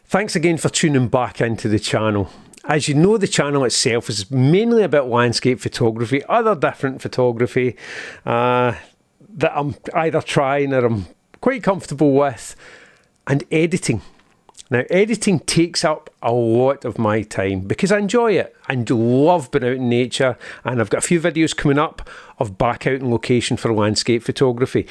Thanks again for tuning back into the channel. As you know, the channel itself is mainly about landscape photography, other different photography that I'm either trying or I'm quite comfortable with, and editing. Now, editing takes up a lot of my time because I enjoy it and love being out in nature, and I've got a few videos coming up of back out in location for landscape photography.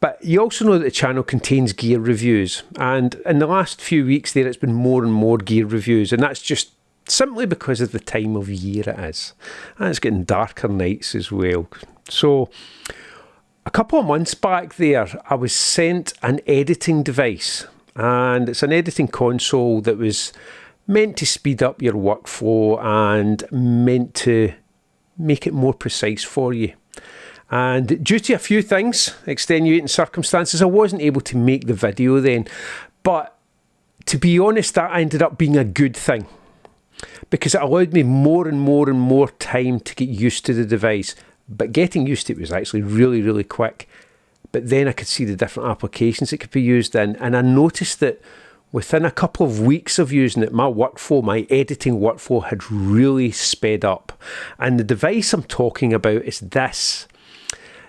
But you also know that the channel contains gear reviews, and in the last few weeks there it's been more and more gear reviews, and that's just simply because of the time of year it is. And it's getting darker nights as well. So a couple of months back there I was sent an editing device, and it's an editing console that was meant to speed up your workflow and meant to make it more precise for you. And due to a few things, extenuating circumstances, I wasn't able to make the video then. But to be honest, that ended up being a good thing, because it allowed me more and more time to get used to the device. But getting used to it was actually really, really quick. But then I could see the different applications it could be used in. And I noticed that within a couple of weeks of using it, my workflow, my editing workflow had really sped up. And the device I'm talking about is this.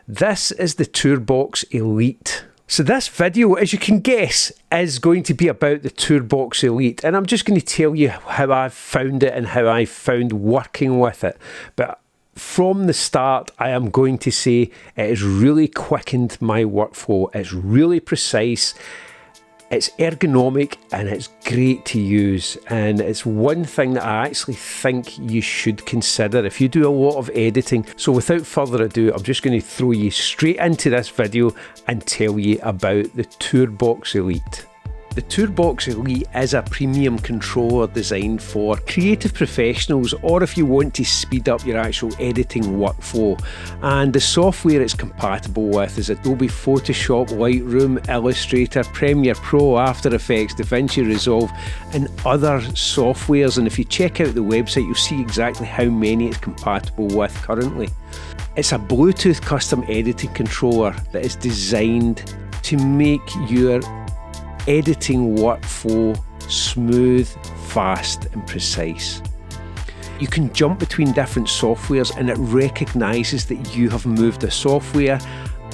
This is the TourBox Elite. So this video, as you can guess, is going to be about the TourBox Elite. And I'm just going to tell you how I've found it and how I found working with it. But from the start, I am going to say it has really quickened my workflow. It's really precise. It's ergonomic and it's great to use, and it's one thing that I actually think you should consider if you do a lot of editing. So without further ado, I'm just going to throw you straight into this video and tell you about the TourBox Elite. The TourBox Elite is a premium controller designed for creative professionals, or if you want to speed up your actual editing workflow. And the software it's compatible with is Adobe Photoshop, Lightroom, Illustrator, Premiere Pro, After Effects, DaVinci Resolve, and other softwares. And if you check out the website, you'll see exactly how many it's compatible with currently. It's a Bluetooth custom editing controller that is designed to make your editing workflow smooth, fast and precise. You can jump between different softwares and it recognises that you have moved the software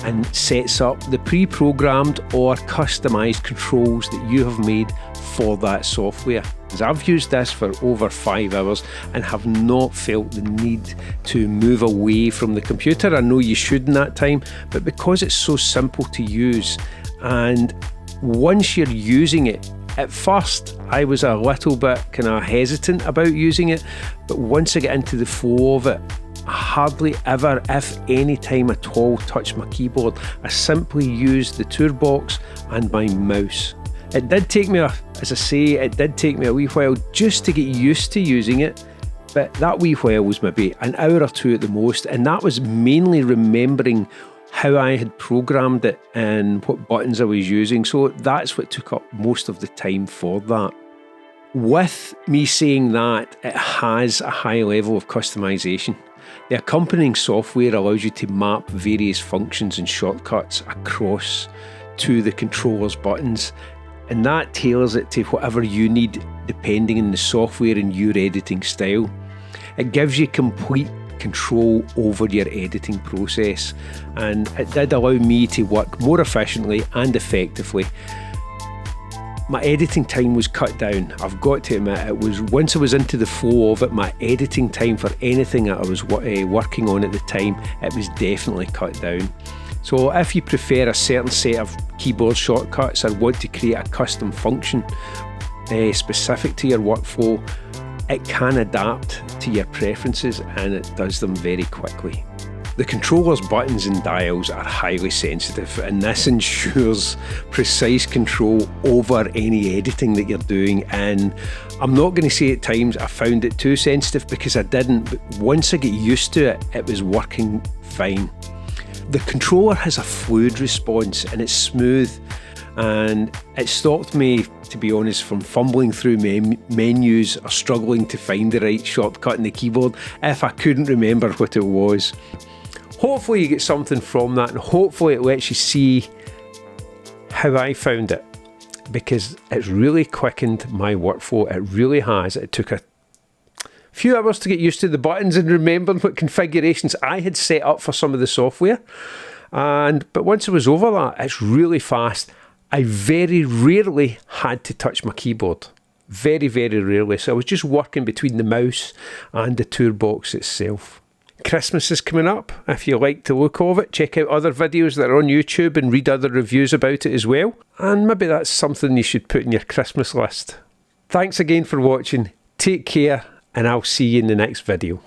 and sets up the pre-programmed or customised controls that you have made for that software. As I've used this for over 5 hours and have not felt the need to move away from the computer. I know you should in that time, but because it's so simple to use, and once you're using it, at first I was a little bit kind of hesitant about using it, but once I get into the flow of it, I hardly ever, if any time at all, touch my keyboard. I simply use the TourBox and my mouse. It did take me, as I say, it did take me a wee while just to get used to using it, but that wee while was maybe an hour or two at the most, and that was mainly remembering how I had programmed it and what buttons I was using. So that's what took up most of the time for that. With me saying that, it has a high level of customization. The accompanying software allows you to map various functions and shortcuts across to the controller's buttons, and that tailors it to whatever you need depending on the software and your editing style. It gives you complete control over your editing process, and it did allow me to work more efficiently and effectively. My editing time was cut down. I've got to admit, it was, once I was into the flow of it, my editing time for anything that I was working on at the time, it was definitely cut down. So if you prefer a certain set of keyboard shortcuts or want to create a custom function specific to your workflow, it can adapt to your preferences, and it does them very quickly. The controller's buttons and dials are highly sensitive, and this ensures precise control over any editing that you're doing. And I'm not going to say at times I found it too sensitive, because I didn't, but once I get used to it, it was working fine. The controller has a fluid response and it's smooth, and it stopped me, to be honest, from fumbling through menus or struggling to find the right shortcut in the keyboard if I couldn't remember what it was. Hopefully you get something from that, and hopefully it lets you see how I found it. because it's really quickened my workflow. It really has. It took a few hours to get used to the buttons and remembering what configurations I had set up for some of the software. But once I was over that, it's really fast. I very rarely had to touch my keyboard. Very, very rarely. So I was just working between the mouse and the Tourbox itself. Christmas is coming up. If you like the look of it, check out other videos that are on YouTube and read other reviews about it as well. And maybe that's something you should put in your Christmas list. Thanks again for watching. Take care, and I'll see you in the next video.